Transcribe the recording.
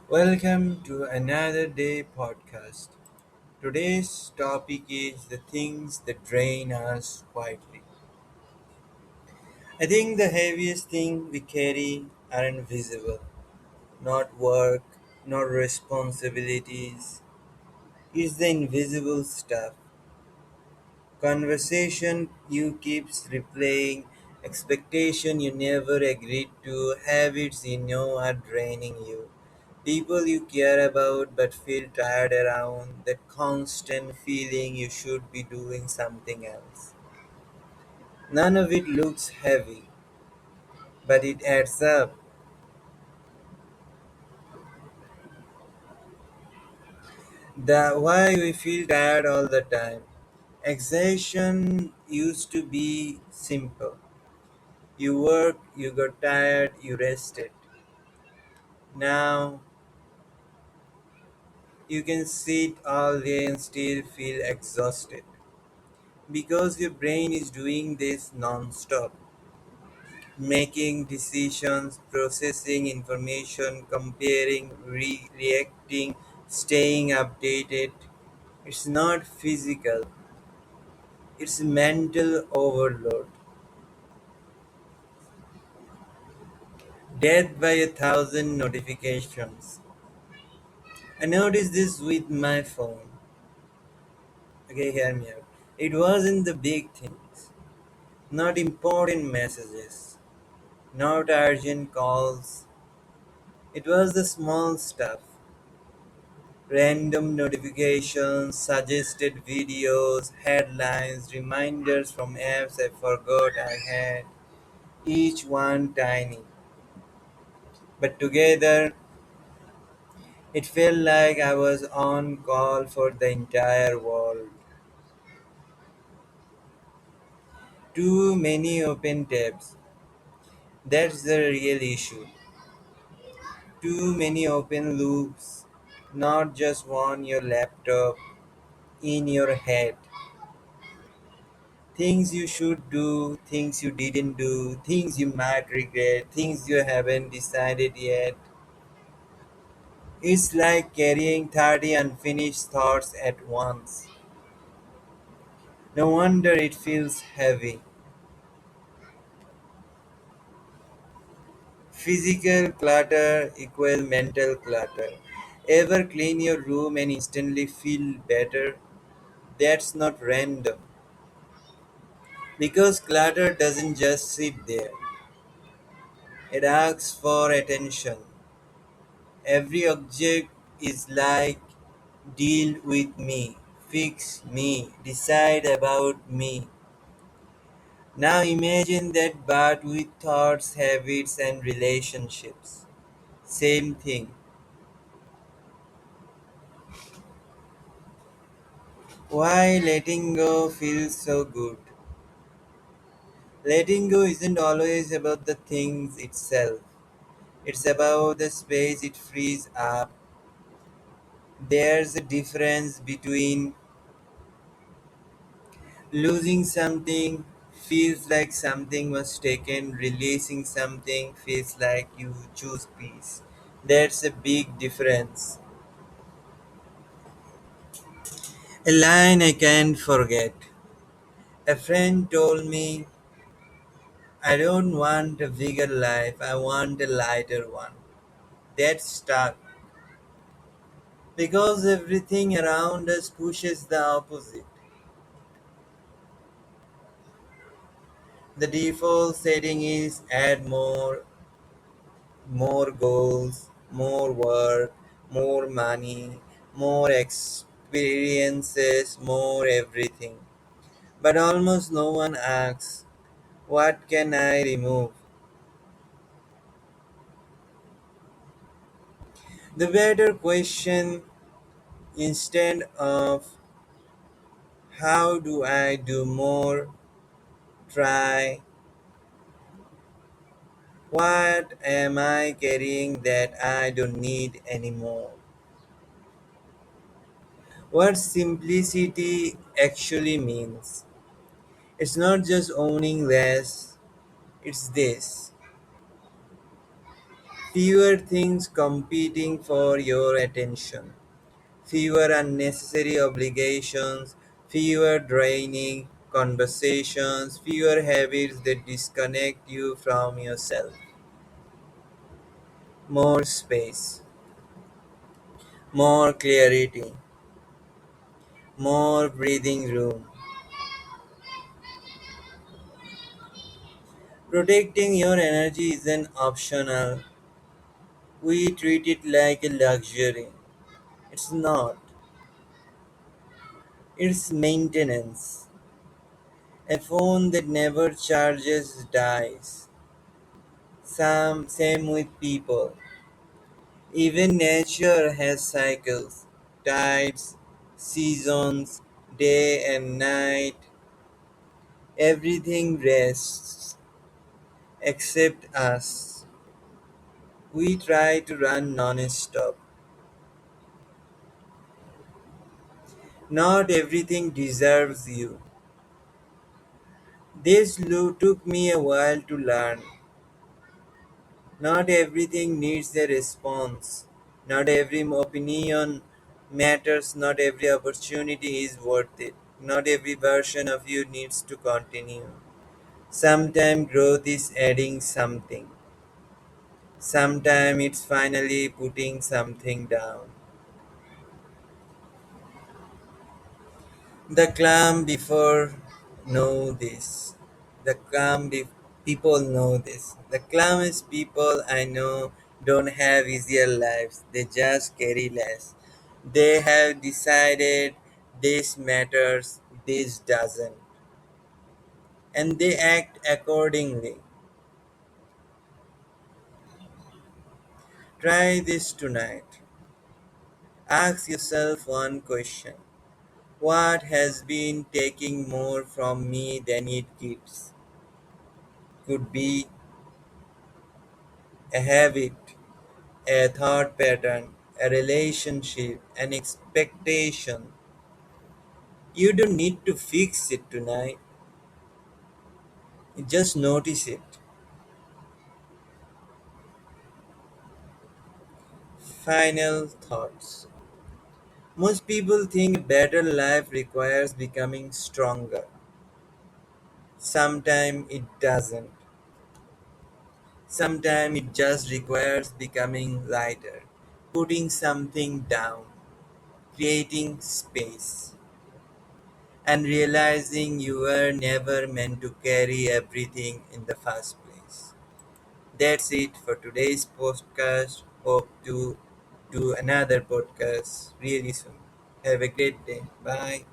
Welcome to another day podcast. Today's topic is the things that drain us quietly. I think the heaviest thing we carry are invisible, not work, not responsibilities. It's the invisible stuff. Conversation you keeps replaying, expectation you never agreed to, habits you know are draining you. People you care about but feel tired around, that constant feeling you should be doing something else. None of it looks heavy, but it adds up. The why we feel tired all the time. Exhaustion used to be simple. You work, you got tired, you rested. Now you can sit all day and still feel exhausted because your brain is doing this non-stop, making decisions, processing information, comparing, reacting, staying updated. It's not physical, it's mental overload. Death by a thousand notifications. I noticed this with my phone. Okay, hear me out. It wasn't the big things, not important messages, not urgent calls. It was the small stuff. Random notifications, suggested videos, headlines, reminders from apps I forgot I had, each one tiny. But together, it felt like I was on call for the entire world. Too many open tabs. That's the real issue. Too many open loops, not just on your laptop, in your head. Things you should do, things you didn't do, things you might regret, things you haven't decided yet. It's like carrying 30 unfinished thoughts at once. No wonder it feels heavy. Physical clutter equal mental clutter. Ever clean your room and instantly feel better? That's not random. Because clutter doesn't just sit there, it asks for attention. Every object is like, deal with me, fix me, decide about me. Now imagine that but with thoughts, habits, and relationships. Same thing. Why letting go feels so good? Letting go isn't always about the things itself. It's about the space it frees up. There's a difference between losing something feels like something was taken, releasing something feels like you choose peace. That's a big difference. A line I can't forget. A friend told me, I don't want a bigger life, I want a lighter one. That stuck because everything around us pushes the opposite. The default setting is add more goals, more work, more money, more experiences, more everything. But almost no one asks, what can I remove? The better question, instead of how do I do more, try what am I carrying that I don't need anymore? What simplicity actually means. It's not just owning less, it's this: Fewer things competing for your attention, fewer unnecessary obligations, fewer draining conversations, fewer habits that disconnect you from yourself, more space, more clarity, more breathing room. Protecting your energy isn't optional. We treat it like a luxury. It's not. It's maintenance. A phone that never charges dies. Same with people. Even nature has cycles, tides, seasons, day and night. Everything rests except us. We try to run non-stop. Not everything deserves you. Took me a while to learn. Not everything needs a response. Not every opinion matters. Not every opportunity is worth it. Not every version of you needs to continue. Sometimes growth is adding something. Sometimes it's finally putting something down. The calm before know this. The people know this. The calmest people I know don't have easier lives. They just carry less. They have decided this matters, this doesn't, and they act accordingly. Try this tonight. Ask yourself one question. What has been taking more from me than it gives? Could be a habit, a thought pattern, a relationship, an expectation. You don't need to fix it tonight. Just notice it. Final thoughts. Most people think a better life requires becoming stronger. Sometimes it doesn't. Sometimes it just requires becoming lighter, putting something down, creating space, and realizing you were never meant to carry everything in the first place. That's it for today's podcast. Hope to do another podcast really soon. Have a great day. Bye.